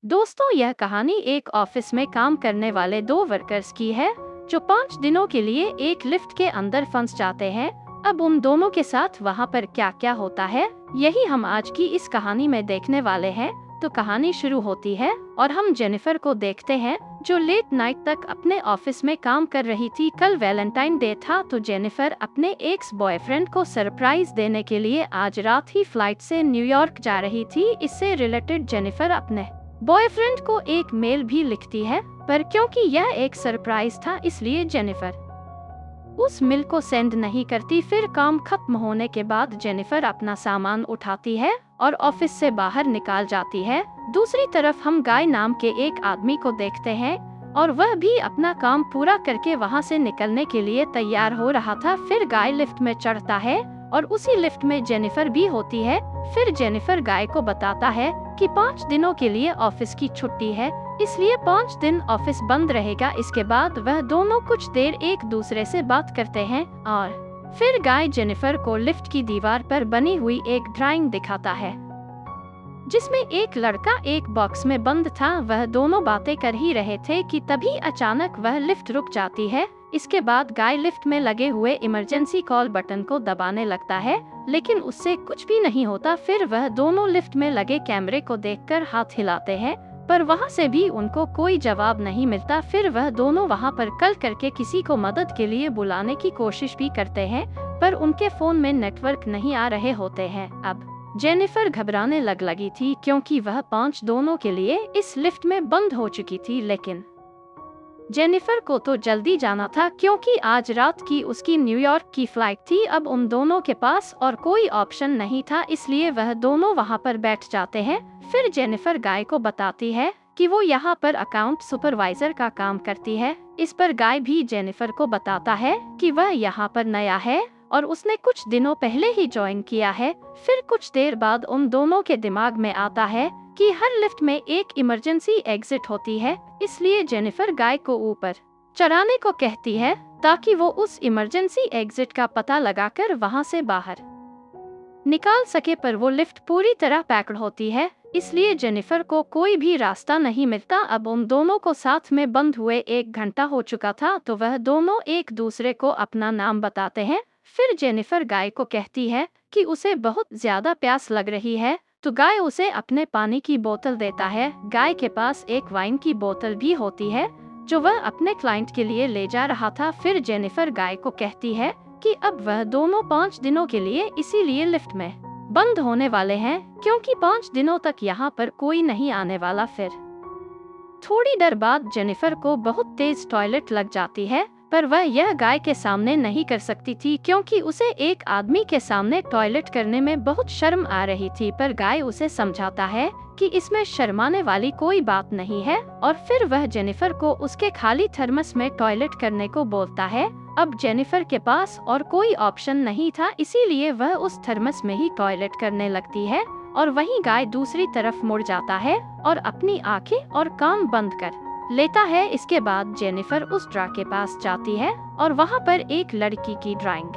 दोस्तों, यह कहानी एक ऑफिस में काम करने वाले दो वर्कर्स की है जो 5 दिनों के लिए एक लिफ्ट के अंदर फंस जाते हैं। अब उन दोनों के साथ वहाँ पर क्या क्या होता है, यही हम आज की इस कहानी में देखने वाले हैं। तो कहानी शुरू होती है और हम जेनिफर को देखते हैं जो लेट नाइट तक अपने ऑफिस में काम कर रही थी। कल वैलेंटाइन डे था तो जेनिफर अपने एक्स बॉयफ्रेंड को सरप्राइज देने के लिए आज रात ही फ्लाइट से न्यूयॉर्क जा रही थी। इससे रिलेटेड जेनिफर अपने बॉयफ्रेंड को एक मेल भी लिखती है, पर क्योंकि यह एक सरप्राइज था इसलिए जेनिफर उस मेल को सेंड नहीं करती। फिर काम खत्म होने के बाद जेनिफर अपना सामान उठाती है और ऑफिस से बाहर निकल जाती है। दूसरी तरफ हम गाय नाम के एक आदमी को देखते हैं और वह भी अपना काम पूरा करके वहां से निकलने के लिए तैयार हो रहा था। फिर गाय लिफ्ट में चढ़ता है और उसी लिफ्ट में जेनिफर भी होती है। फिर जेनिफर गाय को बताता है कि 5 दिनों के लिए ऑफिस की छुट्टी है, इसलिए 5 दिन ऑफिस बंद रहेगा। इसके बाद वह दोनों कुछ देर एक दूसरे से बात करते हैं और फिर गाय जेनिफर को लिफ्ट की दीवार पर बनी हुई एक ड्राइंग दिखाता है जिसमें एक लड़का एक बॉक्स में बंद था। वह दोनों बातें कर ही रहे थे कि तभी अचानक वह लिफ्ट रुक जाती है। इसके बाद गाय लिफ्ट में लगे हुए इमरजेंसी कॉल बटन को दबाने लगता है, लेकिन उससे कुछ भी नहीं होता। फिर वह दोनों लिफ्ट में लगे कैमरे को देखकर हाथ हिलाते हैं, पर वहां से भी उनको कोई जवाब नहीं मिलता। फिर वह दोनों वहां पर कॉल करके किसी को मदद के लिए बुलाने की कोशिश भी करते हैं, पर उनके फोन में नेटवर्क नहीं आ रहे होते हैं। अब जेनिफर घबराने लगी थी क्योंकि वह 5 दिनों के लिए इस लिफ्ट में बंद हो चुकी थी। लेकिन जेनिफर को तो जल्दी जाना था क्योंकि आज रात की उसकी न्यूयॉर्क की फ्लाइट थी। अब उन दोनों के पास और कोई ऑप्शन नहीं था, इसलिए वह दोनों वहां पर बैठ जाते हैं। फिर जेनिफर गाय को बताती है कि वो यहाँ पर अकाउंट सुपरवाइजर का काम करती है। इस पर गाय भी जेनिफर को बताता है कि वह यहाँ पर नया है और उसने कुछ दिनों पहले ही ज्वाइन किया है। फिर कुछ देर बाद उन दोनों के दिमाग में आता है कि हर लिफ्ट में एक इमरजेंसी एग्जिट होती है, इसलिए जेनिफर गाय को ऊपर चढ़ाने को कहती है ताकि वो उस इमरजेंसी एग्जिट का पता लगाकर वहां से बाहर निकाल सके। पर वो लिफ्ट पूरी तरह पैक्ड होती है, इसलिए जेनिफर को कोई भी रास्ता नहीं मिलता। अब उन दोनों को साथ में बंद हुए 1 घंटा हो चुका था, तो वह दोनों एक दूसरे को अपना नाम बताते हैं। फिर जेनिफर गाय को कहती है कि उसे बहुत ज्यादा प्यास लग रही है, तो गाय उसे अपने पानी की बोतल देता है। गाय के पास एक वाइन की बोतल भी होती है जो वह अपने क्लाइंट के लिए ले जा रहा था। फिर जेनिफर गाय को कहती है कि अब वह दोनों 5 दिनों के लिए इसीलिए लिफ्ट में बंद होने वाले हैं क्योंकि 5 दिनों तक यहाँ पर कोई नहीं आने वाला। फिर थोड़ी देर बाद जेनिफर को बहुत तेज टॉयलेट लग जाती है, पर वह यह गाय के सामने नहीं कर सकती थी क्योंकि उसे एक आदमी के सामने टॉयलेट करने में बहुत शर्म आ रही थी। पर गाय उसे समझाता है कि इसमें शर्माने वाली कोई बात नहीं है और फिर वह जेनिफर को उसके खाली थर्मस में टॉयलेट करने को बोलता है। अब जेनिफर के पास और कोई ऑप्शन नहीं था, इसीलिए वह उस थर्मस में ही टॉयलेट करने लगती है और वहीं गाय दूसरी तरफ मुड़ जाता है और अपनी आंखें और कान बंद कर लेता है। इसके बाद जेनिफर उस ड्रा के पास जाती है और वहां पर एक लड़की की ड्राइंग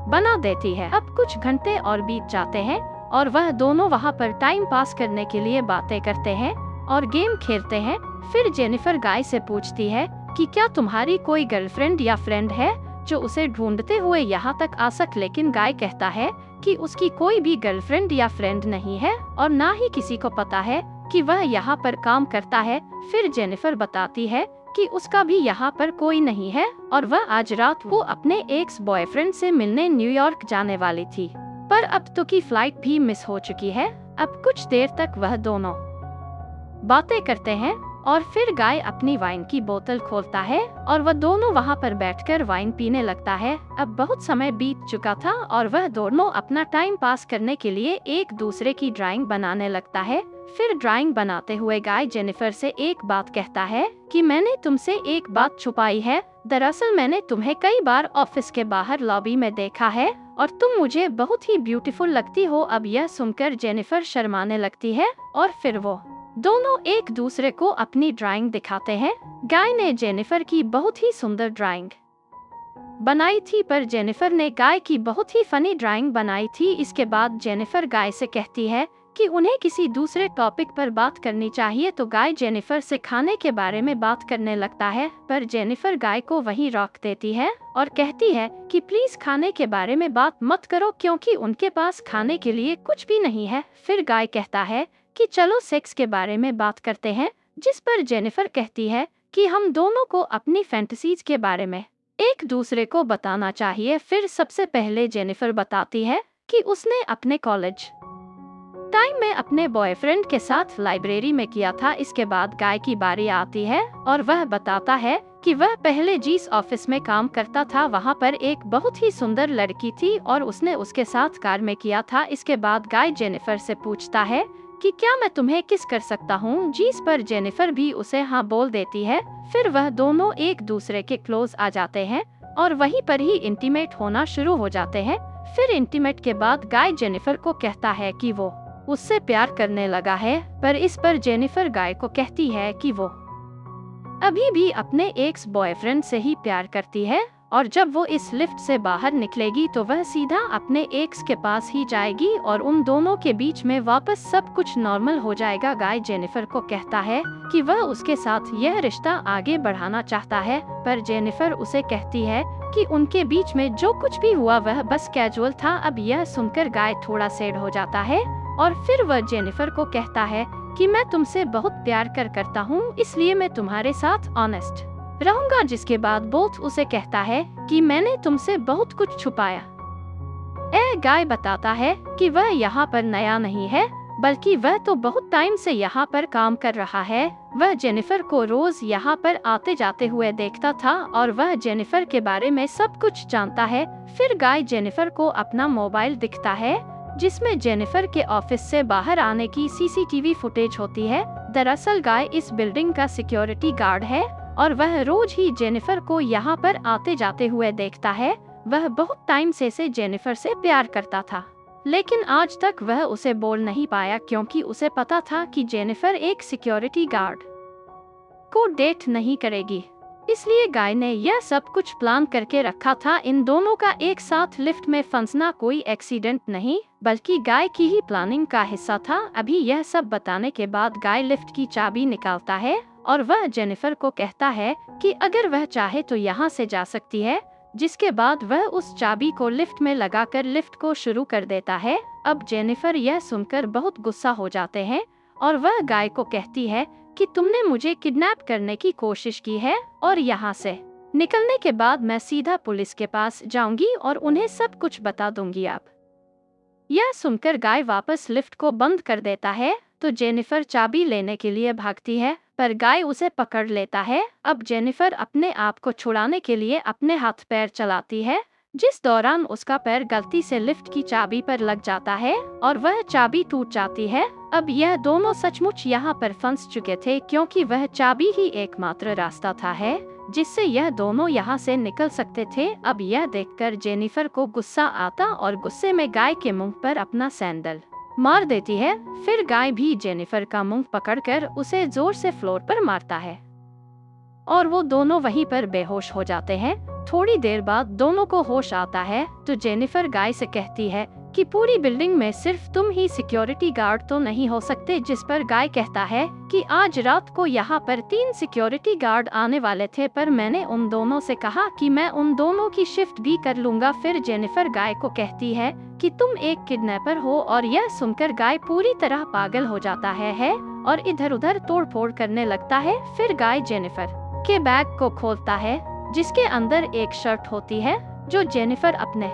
बना देती है। अब कुछ घंटे और बीत जाते हैं और वह दोनों वहां पर टाइम पास करने के लिए बातें करते हैं और गेम खेलते हैं। फिर जेनिफर गाय से पूछती है कि क्या तुम्हारी कोई गर्लफ्रेंड या फ्रेंड है जो उसे ढूंढते हुए यहाँ तक आ सके, लेकिन गाय कहता है कि उसकी कोई भी गर्लफ्रेंड या फ्रेंड नहीं है और ना ही किसी को पता है कि वह यहाँ पर काम करता है। फिर जेनिफर बताती है कि उसका भी यहाँ पर कोई नहीं है और वह आज रात को अपने एक्स बॉयफ्रेंड से मिलने न्यूयॉर्क जाने वाली थी, पर अब तो की फ्लाइट भी मिस हो चुकी है। अब कुछ देर तक वह दोनों बातें करते हैं और फिर गाय अपनी वाइन की बोतल खोलता है और वह दोनों वहां पर बैठकर वाइन पीने लगता है। अब बहुत समय बीत चुका था और वह दोनों अपना टाइम पास करने के लिए एक दूसरे की ड्राइंग बनाने लगता है। फिर ड्राइंग बनाते हुए गाय जेनिफर से एक बात कहता है कि मैंने तुमसे एक बात छुपाई है। दरअसल मैंने तुम्हें कई बार ऑफिस के बाहर लॉबी में देखा है और तुम मुझे बहुत ही ब्यूटीफुल लगती हो। अब यह सुनकर जेनिफर शर्माने लगती है और फिर वो दोनों एक दूसरे को अपनी ड्राइंग दिखाते हैं। गाय ने जेनिफर की बहुत ही सुंदर ड्राइंग बनाई थी, पर जेनिफर ने गाय की बहुत ही फनी ड्राइंग बनाई थी। इसके बाद जेनिफर गाय से कहती है कि उन्हें किसी दूसरे टॉपिक पर बात करनी चाहिए, तो गाय जेनिफर से खाने के बारे में बात करने लगता है, पर जेनिफर गाय को वहीं रोक देती है और कहती है कि प्लीज खाने के बारे में बात मत करो क्योंकि उनके पास खाने के लिए कुछ भी नहीं है। फिर गाय कहता है कि चलो सेक्स के बारे में बात करते हैं, जिस पर जेनिफर कहती है कि हम दोनों को अपनी फैंटेसीज के बारे में एक दूसरे को बताना चाहिए। फिर सबसे पहले जेनिफर बताती है कि उसने अपने कॉलेज टाइम में अपने बॉयफ्रेंड के साथ लाइब्रेरी में किया था। इसके बाद गाय की बारी आती है और वह बताता है कि वह पहले जिस ऑफिस में काम करता था वहां पर एक बहुत ही सुंदर लड़की थी और उसने उसके साथ कार में किया था। इसके बाद गाय जेनिफर से पूछता है कि क्या मैं तुम्हें किस कर सकता हूँ, जिस पर जेनिफर भी उसे हाँ बोल देती है। फिर वह दोनों एक दूसरे के क्लोज आ जाते हैं और वहीं पर ही इंटीमेट होना शुरू हो जाते हैं। फिर इंटीमेट के बाद गाय जेनिफर को कहता है कि वो उससे प्यार करने लगा है, पर इस पर जेनिफर गाय को कहती है कि वो अभी भी अपने एक्स बॉयफ्रेंड से ही प्यार करती है और जब वो इस लिफ्ट से बाहर निकलेगी तो वह सीधा अपने एक्स के पास ही जाएगी और उन दोनों के बीच में वापस सब कुछ नॉर्मल हो जाएगा। गाय जेनिफर को कहता है कि वह उसके साथ यह रिश्ता आगे बढ़ाना चाहता है, पर जेनिफर उसे कहती है कि उनके बीच में जो कुछ भी हुआ वह बस कैजुअल था। अब यह सुनकर गाय थोड़ा सैड हो जाता है और फिर वह जेनिफर को कहता है कि मैं तुमसे बहुत प्यार करता हूँ, इसलिए मैं तुम्हारे साथ ऑनेस्ट रहूंगा। जिसके बाद बोथ उसे कहता है कि मैंने तुमसे बहुत कुछ छुपाया। गाय बताता है कि वह यहाँ पर नया नहीं है, बल्कि वह तो बहुत टाइम से यहाँ पर काम कर रहा है। वह जेनिफर को रोज यहाँ पर आते जाते हुए देखता था और वह जेनिफर के बारे में सब कुछ जानता है। फिर गाय जेनिफर को अपना मोबाइल दिखता है जिसमें जेनिफर के ऑफिस से बाहर आने की सीसीटीवी फुटेज होती है। दरअसल गाय इस बिल्डिंग का सिक्योरिटी गार्ड है और वह रोज ही जेनिफर को यहाँ पर आते जाते हुए देखता है। वह बहुत टाइम से जेनिफर से प्यार करता था, लेकिन आज तक वह उसे बोल नहीं पाया क्योंकि उसे पता था कि जेनिफर एक सिक्योरिटी गार्ड को डेट नहीं करेगी। इसलिए गाय ने यह सब कुछ प्लान करके रखा था। इन दोनों का एक साथ लिफ्ट में फंसना कोई एक्सीडेंट नहीं, बल्कि गाय की ही प्लानिंग का हिस्सा था। अभी यह सब बताने के बाद गाय लिफ्ट की चाबी निकालता है और वह जेनिफर को कहता है कि अगर वह चाहे तो यहाँ से जा सकती है। जिसके बाद वह उस चाबी को लिफ्ट में लगाकर लिफ्ट को शुरू कर देता है। अब जेनिफर यह सुनकर बहुत गुस्सा हो जाते हैं और वह गाय को कहती है कि तुमने मुझे किडनैप करने की कोशिश की है और यहाँ से निकलने के बाद मैं सीधा पुलिस के पास जाऊंगी और उन्हें सब कुछ बता दूंगी। अब यह सुनकर गाय वापस लिफ्ट को बंद कर देता है तो जेनिफर चाबी लेने के लिए भागती है, पर गाय उसे पकड़ लेता है। अब जेनिफर अपने आप को छुड़ाने के लिए अपने हाथ पैर चलाती है, जिस दौरान उसका पैर गलती से लिफ्ट की चाबी पर लग जाता है और वह चाबी टूट जाती है। अब यह दोनों सचमुच यहाँ पर फंस चुके थे क्योंकि वह चाबी ही एकमात्र रास्ता था जिससे यह दोनों यहाँ से निकल सकते थे। अब यह देखकर जेनिफर को गुस्सा आता और गुस्से में गाय के मुंह पर अपना सैंडल मार देती है। फिर गाय भी जेनिफर का मुंह पकड़कर उसे जोर से फ्लोर पर मारता है और वो दोनों वहीं पर बेहोश हो जाते हैं। थोड़ी देर बाद दोनों को होश आता है तो जेनिफर गाय से कहती है कि पूरी बिल्डिंग में सिर्फ तुम ही सिक्योरिटी गार्ड तो नहीं हो सकते। जिस पर गाय कहता है कि आज रात को यहाँ पर 3 सिक्योरिटी गार्ड आने वाले थे, पर मैंने उन दोनों से कहा कि मैं उन दोनों की शिफ्ट भी कर लूंगा। फिर जेनिफर गाय को कहती है कि तुम एक किडनैपर हो और यह सुनकर गाय पूरी तरह पागल हो जाता है और इधर उधर तोड़ फोड़ करने लगता है। फिर गाय जेनिफर के बैग को खोलता है जिसके अंदर एक शर्ट होती है जो जेनिफर अपने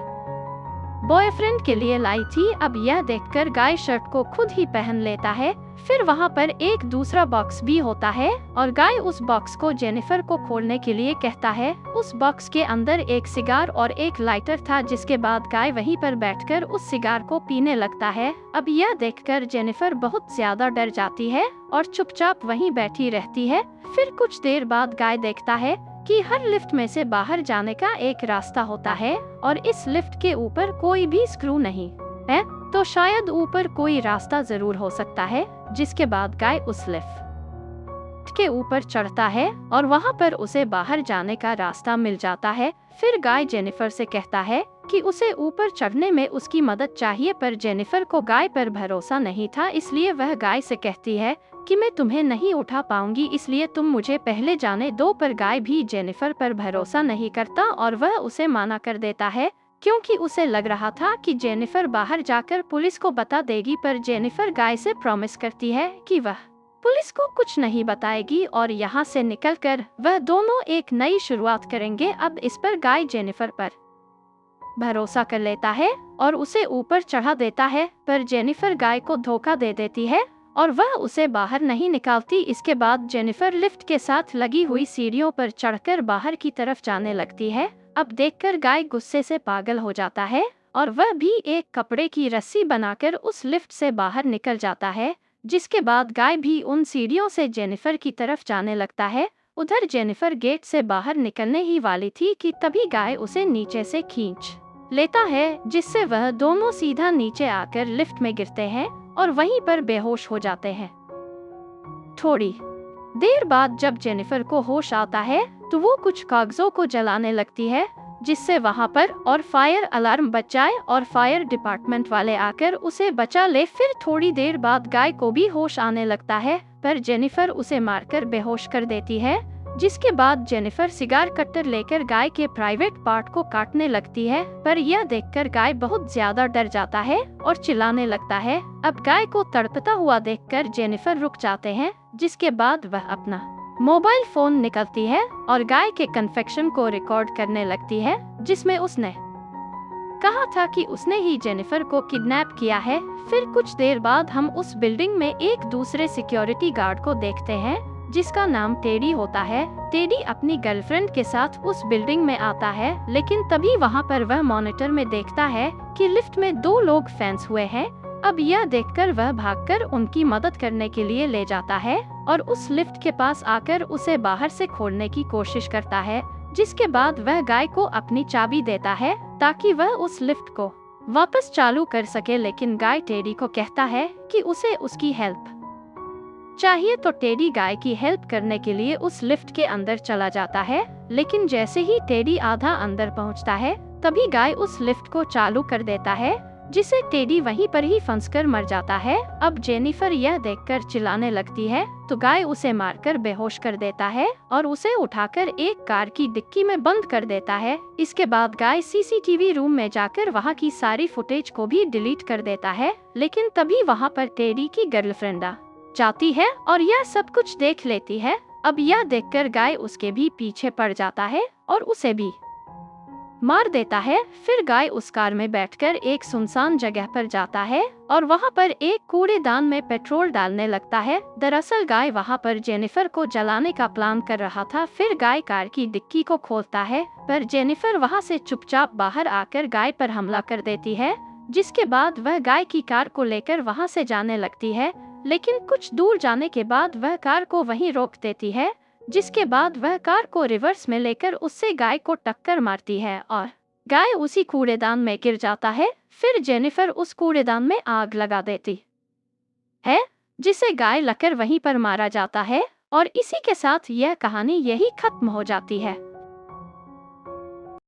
बॉयफ्रेंड के लिए लाई थी। अब यह देखकर गाय शर्ट को खुद ही पहन लेता है। फिर वहाँ पर एक दूसरा बॉक्स भी होता है और गाय उस बॉक्स को जेनिफर को खोलने के लिए कहता है। उस बॉक्स के अंदर एक सिगार और एक लाइटर था, जिसके बाद गाय वहीं पर बैठकर उस सिगार को पीने लगता है। अब यह देखकर जेनिफर बहुत ज्यादा डर जाती है और चुपचाप वहीं बैठी रहती है। फिर कुछ देर बाद गाय देखता है कि हर लिफ्ट में से बाहर जाने का एक रास्ता होता है और इस लिफ्ट के ऊपर कोई भी स्क्रू नहीं है, तो शायद ऊपर कोई रास्ता जरूर हो सकता है। जिसके बाद गाय उस लिफ्ट के ऊपर चढ़ता है और वहाँ पर उसे बाहर जाने का रास्ता मिल जाता है। फिर गाय जेनिफर से कहता है कि उसे ऊपर चढ़ने में उसकी मदद चाहिए, पर जेनिफर को गाय पर भरोसा नहीं था। इसलिए वह गाय से कहती है कि मैं तुम्हें नहीं उठा पाऊंगी, इसलिए तुम मुझे पहले जाने दो। पर गाय भी जेनिफर पर भरोसा नहीं करता और वह उसे मना कर देता है, क्योंकि उसे लग रहा था कि जेनिफर बाहर जाकर पुलिस को बता देगी। पर जेनिफर गाय से प्रॉमिस करती है कि वह पुलिस को कुछ नहीं बताएगी और यहाँ से निकलकर वह दोनों एक नई शुरुआत करेंगे। अब इस पर गाय जेनिफर पर भरोसा कर लेता है और उसे ऊपर चढ़ा देता है, पर जेनिफर गाय को धोखा दे देती है और वह उसे बाहर नहीं निकालती। इसके बाद जेनिफर लिफ्ट के साथ लगी हुई सीढ़ियों पर चढ़कर बाहर की तरफ जाने लगती है। अब देखकर गाय गुस्से से पागल हो जाता है और वह भी एक कपड़े की रस्सी बनाकर उस लिफ्ट से बाहर निकल जाता है, जिसके बाद गाय भी उन सीढ़ियों से जेनिफर की तरफ जाने लगता है। उधर जेनिफर गेट से बाहर निकलने ही वाली थी कि तभी गाय उसे नीचे से खींच लेता है, जिससे वह दोनों सीधा नीचे आकर लिफ्ट में गिरते हैं और वहीं पर बेहोश हो जाते हैं। थोड़ी देर बाद जब जेनिफर को होश आता है तो वो कुछ कागजों को जलाने लगती है, जिससे वहां पर और फायर अलार्म बज जाए और फायर डिपार्टमेंट वाले आकर उसे बचा ले। फिर थोड़ी देर बाद गाय को भी होश आने लगता है, पर जेनिफर उसे मारकर बेहोश कर देती है, जिसके बाद जेनिफर सिगार कट्टर लेकर गाय के प्राइवेट पार्ट को काटने लगती है। पर यह देखकर गाय बहुत ज्यादा डर जाता है और चिल्लाने लगता है। अब गाय को तड़पता हुआ देखकर जेनिफर रुक जाते हैं, जिसके बाद वह अपना मोबाइल फोन निकालती है और गाय के कन्फेक्शन को रिकॉर्ड करने लगती है, जिसमें उसने कहा था कि उसने ही जेनिफर को किडनैप किया है। फिर कुछ देर बाद हम उस बिल्डिंग में एक दूसरे सिक्योरिटी गार्ड को देखते हैं, जिसका नाम टेडी होता है। टेडी अपनी गर्लफ्रेंड के साथ उस बिल्डिंग में आता है, लेकिन तभी वहां पर वह मॉनिटर में देखता है कि लिफ्ट में 2 लोग फैंस हुए हैं। अब यह देखकर वह भागकर उनकी मदद करने के लिए ले जाता है और उस लिफ्ट के पास आकर उसे बाहर से खोलने की कोशिश करता है, जिसके बाद वह गाय को अपनी चाबी देता है ताकि वह उस लिफ्ट को वापस चालू कर सके। लेकिन गाय टेडी को कहता है कि उसे उसकी हेल्प चाहिए, तो टेडी गाय की हेल्प करने के लिए उस लिफ्ट के अंदर चला जाता है। लेकिन जैसे ही टेडी आधा अंदर पहुंचता है तभी गाय उस लिफ्ट को चालू कर देता है, जिसे टेडी वहीं पर ही फंसकर मर जाता है। अब जेनिफर यह देखकर चिल्लाने लगती है तो गाय उसे मारकर बेहोश कर देता है और उसे उठाकर एक कार की डिक्की में बंद कर देता है। इसके बाद गाय सीसीटीवी रूम में जाकर वहां की सारी फुटेज को भी डिलीट कर देता है, लेकिन तभी वहां पर टेडी की गर्लफ्रेंड आ जाती है और यह सब कुछ देख लेती है। अब यह देखकर गाय उसके भी पीछे पड़ जाता है और उसे भी मार देता है। फिर गाय उस कार में बैठकर एक सुनसान जगह पर जाता है और वहां पर एक कूड़ेदान में पेट्रोल डालने लगता है। दरअसल गाय वहां पर जेनिफर को जलाने का प्लान कर रहा था। फिर गाय कार की डिक्की को खोलता है, पर जेनिफर वहां से चुपचाप बाहर आकर गाय पर हमला कर देती है, जिसके बाद वह गाय की कार को लेकर वहां से जाने लगती है। लेकिन कुछ दूर जाने के बाद वह कार को वहीं रोक देती है, जिसके बाद वह कार को रिवर्स में लेकर उससे गाय को टक्कर मारती है और गाय उसी कूड़ेदान में गिर जाता है। फिर जेनिफर उस कूड़ेदान में आग लगा देती है, जिसे गाय लगकर वहीं पर मारा जाता है और इसी के साथ यह कहानी यही खत्म हो जाती है।